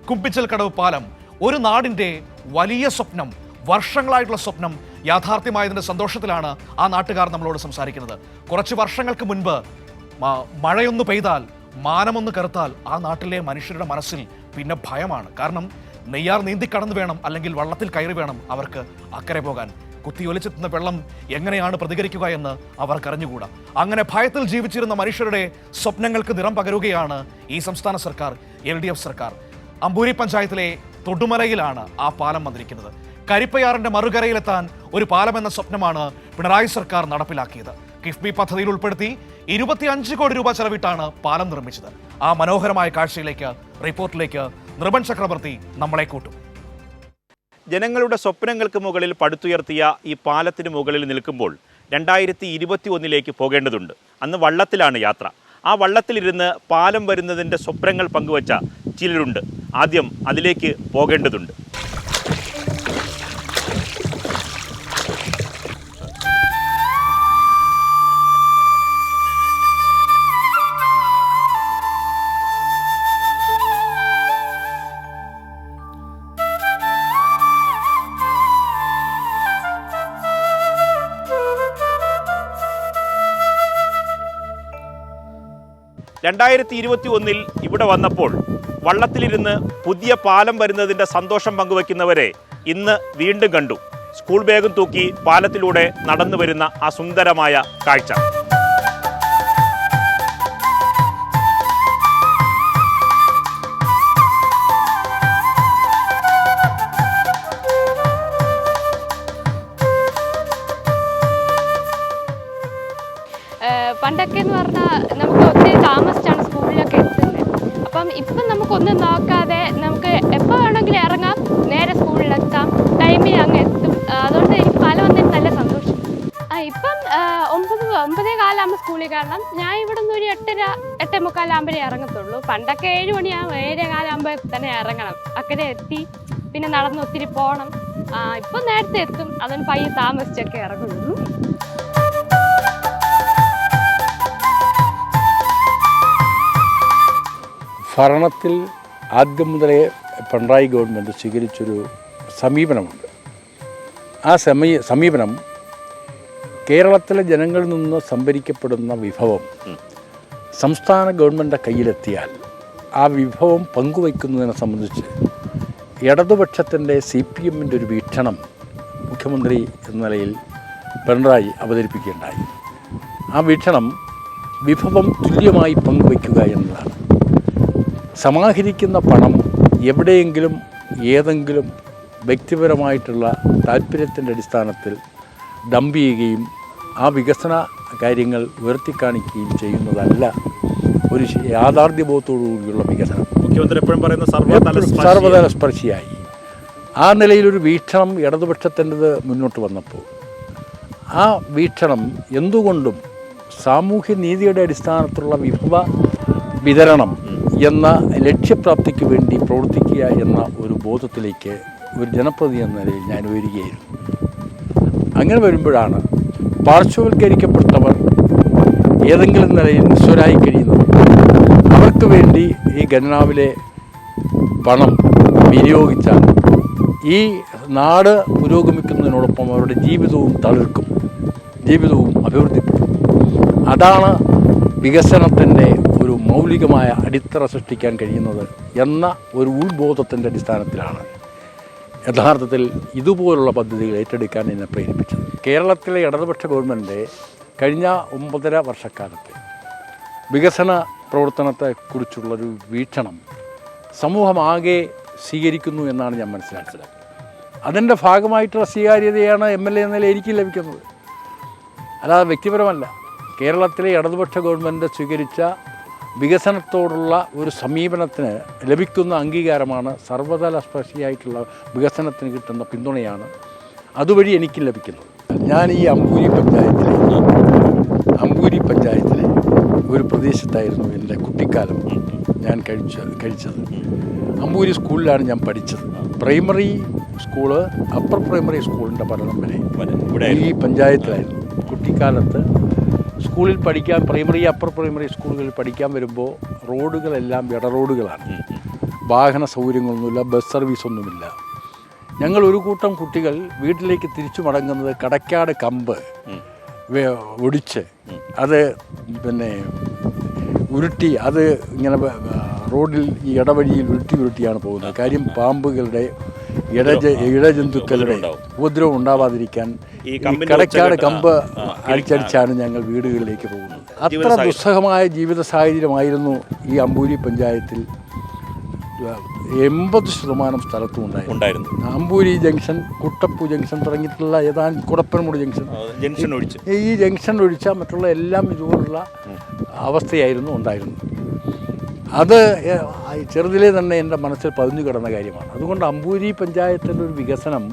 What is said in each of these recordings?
കുമ്പിച്ചൽക്കടവ് പാലം ഒരു നാടിൻ്റെ വലിയ സ്വപ്നം, വർഷങ്ങളായിട്ടുള്ള സ്വപ്നം യാഥാർത്ഥ്യമായതിൻ്റെ സന്തോഷത്തിലാണ് ആ നാട്ടുകാർ നമ്മളോട് സംസാരിക്കുന്നത്. കുറച്ച് വർഷങ്ങൾക്ക് മുൻപ് മഴയൊന്ന് പെയ്താൽ, മാനമൊന്ന് കറുത്താൽ ആ നാട്ടിലെ മനുഷ്യരുടെ മനസ്സിൽ പിന്നെ ഭയമാണ്. കാരണം നെയ്യാർ നീന്തി കടന്നു വേണം, അല്ലെങ്കിൽ വള്ളത്തിൽ കയറി വേണം അവർക്ക് അക്കരെ പോകാൻ. കുത്തിയൊലിച്ചെത്തുന്ന വെള്ളം എങ്ങനെയാണ് പ്രതികരിക്കുക എന്ന് അവർക്കറിഞ്ഞുകൂടാ. അങ്ങനെ ഭയത്തിൽ ജീവിച്ചിരുന്ന മനുഷ്യരുടെ സ്വപ്നങ്ങൾക്ക് നിറം പകരുകയാണ് ഈ സംസ്ഥാന സർക്കാർ, LDF സർക്കാർ. അമ്പൂരി പഞ്ചായത്തിലെ തൊടുമലയിലാണ് ആ പാലം വന്നിരിക്കുന്നത്. കരിപ്പയാറിന്റെ മറുകരയിലെത്താൻ ഒരു പാലം എന്ന സ്വപ്നമാണ് പിണറായി സർക്കാർ നടപ്പിലാക്കിയത്. കിഫ്ബി പദ്ധതിയിൽ ഉൾപ്പെടുത്തി 25 കോടി രൂപ ചെലവിട്ടാണ് പാലം നിർമ്മിച്ചത്. ആ മനോഹരമായ കാഴ്ചയിലേക്ക്, റിപ്പോർട്ടിലേക്ക് നിർബൻ ചക്രവർത്തി നമ്മളെ കൂട്ടും. ജനങ്ങളുടെ സ്വപ്നങ്ങൾക്ക് മുകളിൽ പടുത്തുയർത്തിയ ഈ പാലത്തിന് മുകളിൽ നിൽക്കുമ്പോൾ 2021 പോകേണ്ടതുണ്ട്. അന്ന് വള്ളത്തിലാണ് യാത്ര. ആ വള്ളത്തിലിരുന്ന് പാലം വരുന്നതിൻ്റെ സ്വപ്നങ്ങൾ പങ്കുവച്ച ചിലരുണ്ട്. ആദ്യം അതിലേക്ക് പോകേണ്ടതുണ്ട്. ഇവിടെ വന്നപ്പോൾ വള്ളത്തിലിരുന്ന് പുതിയ പാലം വരുന്നതിൻ്റെ സന്തോഷം പങ്കുവയ്ക്കുന്നവരെ ഇന്ന് വീണ്ടും കണ്ടു. സ്കൂൾ ബാഗും തൂക്കി പാലത്തിലൂടെ നടന്നു വരുന്ന ആ സുന്ദരമായ കാഴ്ച. പണ്ടൊക്കെ എന്ന് പറഞ്ഞാൽ നമുക്ക് ഒത്തിരി താമസിച്ചാണ് സ്കൂളിലൊക്കെ എത്തുന്നത്. അപ്പം ഇപ്പം നമുക്കൊന്നും നോക്കാതെ നമുക്ക് എപ്പോൾ വേണമെങ്കിലും ഇറങ്ങാം, നേരെ സ്കൂളിലെത്താം, ടൈമിൽ അങ്ങ് എത്തും. അതുകൊണ്ട് എനിക്ക് പാലം വന്നതിന് നല്ല സന്തോഷം. ഇപ്പം 9:15 ആകുമ്പോൾ സ്കൂളിൽ കാരണം ഞാൻ ഇവിടെ നിന്ന് ഒരു 8:45 ആകുമ്പോഴേ ഇറങ്ങത്തുള്ളൂ. പണ്ടൊക്കെ 7 മണിയാകും, 7:15 ആകുമ്പോൾ തന്നെ ഇറങ്ങണം. അക്കരെ എത്തി പിന്നെ നടന്ന് ഒത്തിരി പോകണം. ഇപ്പം നേരത്തെ എത്തും, അതുകൊണ്ട് പയ്യെ താമസിച്ചൊക്കെ ഇറങ്ങുള്ളൂ. ഭരണത്തിൽ ആദ്യം മുതലേ പിണറായി ഗവൺമെൻറ് സ്വീകരിച്ചൊരു സമീപനമുണ്ട്. ആ സമീപനം കേരളത്തിലെ ജനങ്ങളിൽ നിന്ന് സംഭരിക്കപ്പെടുന്ന വിഭവം സംസ്ഥാന ഗവൺമെൻറ് കയ്യിലെത്തിയാൽ ആ വിഭവം പങ്കുവയ്ക്കുന്നതിനെ സംബന്ധിച്ച് ഇടതുപക്ഷത്തിൻ്റെ CPM-ൻ്റെ ഒരു വീക്ഷണം മുഖ്യമന്ത്രി എന്ന നിലയിൽ പിണറായി അവതരിപ്പിക്കുകയുണ്ടായി. ആ വീക്ഷണം വിഭവം തുല്യമായി പങ്കുവയ്ക്കുക എന്നതാണ്. സമാഹരിക്കുന്ന പണം എവിടെയെങ്കിലും ഏതെങ്കിലും വ്യക്തിപരമായിട്ടുള്ള താല്പര്യത്തിൻ്റെ അടിസ്ഥാനത്തിൽ ഡംപ് ചെയ്യുകയും ആ വികസന കാര്യങ്ങൾ ഉയർത്തിക്കാണിക്കുകയും ചെയ്യുന്നതല്ല ഒരു യാഥാർത്ഥ്യബോധത്തോടുകൂടിയുള്ള വികസനം. മുഖ്യമന്ത്രി എപ്പോഴും പറയുന്ന സർവതല സ്പർശിയായി ആ നിലയിലൊരു വീക്ഷണം ഇടതുപക്ഷത്തിൻ്റെത് മുന്നോട്ട് വന്നപ്പോൾ ആ വീക്ഷണം എന്തുകൊണ്ടും സാമൂഹ്യ നീതിയുടെ അടിസ്ഥാനത്തിലുള്ള വിഭവ വിതരണം എന്ന ലക്ഷ്യപ്രാപ്തിക്ക് വേണ്ടി പ്രവർത്തിക്കുക എന്ന ഒരു ബോധത്തിലേക്ക് ഒരു ജനപ്രതിനിധി എന്ന നിലയിൽ ഞാൻ വരികയായിരുന്നു. അങ്ങനെ വരുമ്പോഴാണ് പാർശ്വവൽക്കരിക്കപ്പെട്ടവർ, ഏതെങ്കിലും നിലയിൽ നിസ്വരായി കഴിയുന്നവർ, അവർക്ക് വേണ്ടി ഈ ഖജനാവിലെ പണം വിനിയോഗിച്ചാൽ ഈ നാട് പുരോഗമിക്കുന്നതിനോടൊപ്പം അവരുടെ ജീവിതവും തളിർക്കും, ജീവിതവും അഭിവൃദ്ധിപ്പെടും. അതാണ് വികസനത്തിൻ്റെ ഒരു മൗലികമായ അടിത്തറ സൃഷ്ടിക്കാൻ കഴിയുന്നത് എന്ന ഒരു ഉൾബോധത്തിൻ്റെ അടിസ്ഥാനത്തിലാണ് യഥാർത്ഥത്തിൽ ഇതുപോലുള്ള പദ്ധതികൾ ഏറ്റെടുക്കാൻ എന്നെ പ്രേരിപ്പിച്ചത്. കേരളത്തിലെ ഇടതുപക്ഷ ഗവൺമെൻറ് കഴിഞ്ഞ 9.5 വർഷക്കാലത്ത് വികസന പ്രവർത്തനത്തെക്കുറിച്ചുള്ളൊരു വീക്ഷണം സമൂഹമാകെ സ്വീകരിക്കുന്നു എന്നാണ് ഞാൻ മനസ്സിലാക്കിയത്. അതിൻ്റെ ഭാഗമായിട്ടുള്ള സ്വീകാര്യതയാണ് MLA എന്ന നിലയിൽ എനിക്ക് ലഭിക്കുന്നത്, അല്ലാതെ വ്യക്തിപരമല്ല. കേരളത്തിലെ ഇടതുപക്ഷ ഗവൺമെൻറ് സ്വീകരിച്ച വികസനത്തോടുള്ള ഒരു സമീപനത്തിന് ലഭിക്കുന്ന അംഗീകാരമാണ്, സർവതല സ്പർശിയായിട്ടുള്ള വികസനത്തിന് കിട്ടുന്ന പിന്തുണയാണ് അതുവഴി എനിക്ക് ലഭിക്കുന്നത്. ഞാൻ ഈ അമ്പൂരി പഞ്ചായത്തിലെ ഒരു പ്രദേശത്തായിരുന്നു എൻ്റെ കുട്ടിക്കാലം ഞാൻ കഴിച്ചത്. അമ്പൂരി സ്കൂളിലാണ് ഞാൻ പഠിച്ചത്. പ്രൈമറി സ്കൂള്, അപ്പർ പ്രൈമറി സ്കൂളിൻ്റെ പഠനം വരെ ഈ പഞ്ചായത്തിലായിരുന്നു. കുട്ടിക്കാലത്ത് സ്കൂളിൽ പഠിക്കാൻ, പ്രൈമറി അപ്പർ പ്രൈമറി സ്കൂളുകളിൽ പഠിക്കാൻ വരുമ്പോൾ റോഡുകളെല്ലാം ഇട റോഡുകളാണ്. വാഹന സൗകര്യങ്ങളൊന്നുമില്ല, ബസ് സർവീസൊന്നുമില്ല. ഞങ്ങൾ ഒരു കൂട്ടം കുട്ടികൾ വീട്ടിലേക്ക് തിരിച്ചു മടങ്ങുന്നത് കടക്കാട് കമ്പ് ഒടിച്ച് അത് പിന്നെ ഉരുട്ടി അത് ഇങ്ങനെ റോഡിൽ ഈ ഇടവഴിയിൽ ഉരുട്ടിയാണ് പോകുന്നത്. കാര്യം പാമ്പുകളുടെ ഇഴജന്തുക്കളുടെ ഉപദ്രവം ഉണ്ടാവാതിരിക്കാൻ ഈ കടക്കാട് കമ്പ് അടിച്ചടിച്ചാണ് ഞങ്ങൾ വീടുകളിലേക്ക് പോകുന്നത്. അത്ര ദുസ്സഹമായ ജീവിത സാഹചര്യമായിരുന്നു ഈ അമ്പൂരി പഞ്ചായത്തിൽ 80% സ്ഥലത്തും ഉണ്ടായിരുന്നു. അമ്പൂരി ജംഗ്ഷൻ, കുട്ടപ്പു ജംഗ്ഷൻ തുടങ്ങിയിട്ടുള്ള ഏതാനും കുടപ്പനമൂട് ജംഗ്ഷൻ ഒഴിച്ച് ഈ ജംഗ്ഷൻ ഒഴിച്ചാൽ മറ്റുള്ള എല്ലാം ഇതുപോലുള്ള അവസ്ഥയായിരുന്നു ഉണ്ടായിരുന്നത്. അത് ചെറുതിലേ തന്നെ എൻ്റെ മനസ്സിൽ പതിഞ്ഞു കിടന്ന കാര്യമാണ്. അതുകൊണ്ട് അമ്പൂരി പഞ്ചായത്തിൻ്റെ ഒരു വികസനം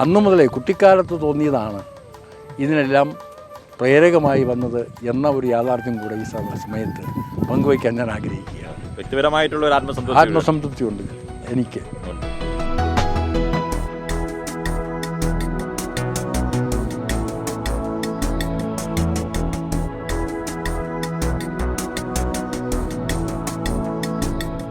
അന്നു മുതലേ കുട്ടിക്കാലത്ത് തോന്നിയതാണ് ഇതിനെല്ലാം പ്രേരകമായി വന്നത് എന്ന ഒരു യാഥാർത്ഥ്യം കൂടെ ഈ സമയത്ത് പങ്കുവയ്ക്കാൻ ഞാൻ ആഗ്രഹിക്കുകയാണ്. വ്യക്തിപരമായിട്ടുള്ള ഒരു ആത്മസംതൃപ്തി ഉണ്ട് എനിക്ക്.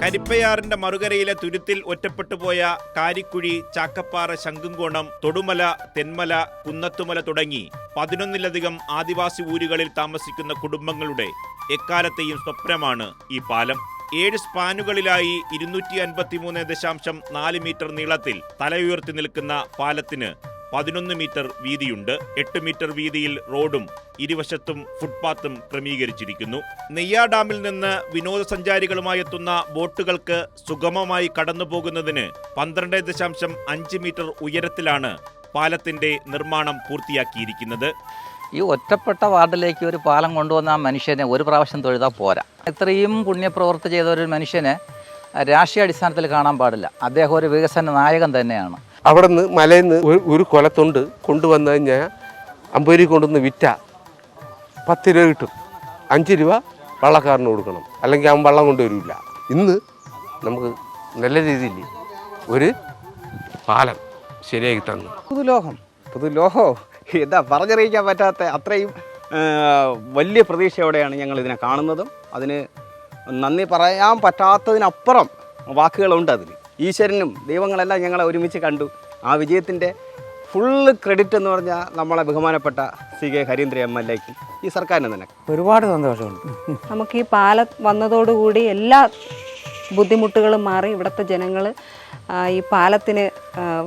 കരിപ്പയാറിന്റെ മറുകരയിലെ തുരുത്തിൽ ഒറ്റപ്പെട്ടുപോയ കാരിക്കുഴി, ചാക്കപ്പാറ, ശങ്കുംകോണം, തൊടുമല, തെന്മല, കുന്നത്തുമല തുടങ്ങി 11ലധികം ആദിവാസി ഊരുകളിൽ താമസിക്കുന്ന കുടുംബങ്ങളുടെ എക്കാലത്തെയും സ്വപ്നമാണ് ഈ പാലം. 7 സ്പാനുകളിലായി 253.4 മീറ്റർ നീളത്തിൽ തലയുയർത്തി നിൽക്കുന്ന പാലത്തിന് 11 മീറ്റർ വീതിയുണ്ട്. 8 മീറ്റർ വീതിയിൽ റോഡും ഇരുവശത്തും ഫുട്പാത്തും ക്രമീകരിച്ചിരിക്കുന്നു. നെയ്യാർ ഡാമിൽ നിന്ന് വിനോദസഞ്ചാരികളുമായി എത്തുന്ന ബോട്ടുകൾക്ക് സുഗമമായി കടന്നുപോകുന്നതിന് 12.5 മീറ്റർ ഉയരത്തിലാണ് പാലത്തിന്റെ നിർമ്മാണം പൂർത്തിയാക്കിയിരിക്കുന്നത്. ഈ ഒറ്റപ്പെട്ട വാർഡിലേക്ക് ഒരു പാലം കൊണ്ടുവന്ന ആ മനുഷ്യനെ ഒരു പ്രാവശ്യം തൊഴുതാൽ പോരാ. ഇത്രയും പുണ്യപ്രവൃത്തി ചെയ്ത ഒരു മനുഷ്യനെ രാഷ്ട്രീയ അടിസ്ഥാനത്തിൽ കാണാൻ പാടില്ല. അദ്ദേഹം ഒരു വികസന നായകൻ തന്നെയാണ്. അവിടെ നിന്ന് മലയിൽ നിന്ന് ഒരു കൊലത്തൊണ്ട് കൊണ്ടുവന്നു കഴിഞ്ഞാൽ അമ്പൂരി കൊണ്ടുവന്ന് വിറ്റ 10 രൂപ കിട്ടും. 5 രൂപ വള്ളക്കാരന് കൊടുക്കണം, അല്ലെങ്കിൽ അവൻ വള്ളം കൊണ്ടുവരില്ല. ഇന്ന് നമുക്ക് നല്ല രീതിയിൽ ഒരു പാലം ശരിയാക്കി തന്നു. പുതുലോഹോ എന്താ പറഞ്ഞറിയിക്കാൻ പറ്റാത്ത അത്രയും വലിയ പ്രതീക്ഷയോടെയാണ് ഞങ്ങൾ ഇതിനെ കാണുന്നതും. അതിന് നന്ദി പറയാൻ പറ്റാത്തതിനപ്പുറം വാക്കുകളുണ്ട്. അതിൽ ഈശ്വരനും ദൈവങ്ങളെല്ലാം ഞങ്ങളെ ഒരുമിച്ച് കണ്ടു. ആ വിജയത്തിൻ്റെ ഫുള്ള് ക്രെഡിറ്റ് എന്ന് പറഞ്ഞാൽ നമ്മളെ ബഹുമാനപ്പെട്ട CK ഹരീന്ദ്രൻ MLAക്കും ഈ സർക്കാരിന് തന്നെ ഒരുപാട് സന്തോഷമുണ്ട്. നമുക്ക് ഈ പാലം വന്നതോടുകൂടി എല്ലാ ബുദ്ധിമുട്ടുകളും മാറി ഇവിടുത്തെ ജനങ്ങൾ ഈ പാലത്തിന്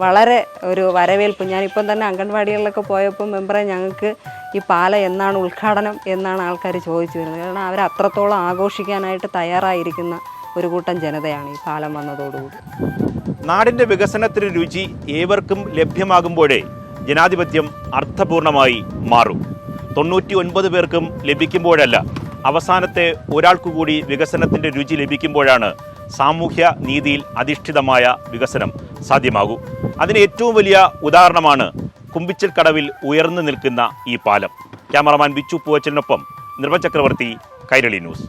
വളരെ ഒരു വരവേൽപ്പ്. ഞാനിപ്പം തന്നെ അംഗൻവാടികളിലൊക്കെ പോയപ്പോൾ മെമ്പറെ ഞങ്ങൾക്ക് ഈ പാലം എന്നാണ് ഉദ്ഘാടനം എന്നാണ് ആൾക്കാർ ചോദിച്ചു വരുന്നത്. കാരണം അവർ അത്രത്തോളം ആഘോഷിക്കാനായിട്ട് തയ്യാറായിരിക്കുന്ന ഒരു കൂട്ടം ജനതയാണ് ഈ പാലം വന്നതോടുകൂടി. നാടിന്റെ വികസനത്തിന് രുചി ഏവർക്കും ലഭ്യമാകുമ്പോഴേ ജനാധിപത്യം അർത്ഥപൂർണമായി മാറും. 99 പേർക്കും ലഭിക്കുമ്പോഴല്ല, അവസാനത്തെ ഒരാൾക്കുകൂടി വികസനത്തിന്റെ രുചി ലഭിക്കുമ്പോഴാണ് സാമൂഹ്യ നീതിയിൽ അധിഷ്ഠിതമായ വികസനം സാധ്യമാകൂ. അതിന് ഏറ്റവും വലിയ ഉദാഹരണമാണ് കുമ്പിച്ചൽ കടവിൽ ഉയർന്നു നിൽക്കുന്ന ഈ പാലം. ക്യാമറമാൻ വിച്ചു പൂവച്ചലിനൊപ്പം നിർമ്മൽ ചക്രവർത്തി, കൈരളി ന്യൂസ്.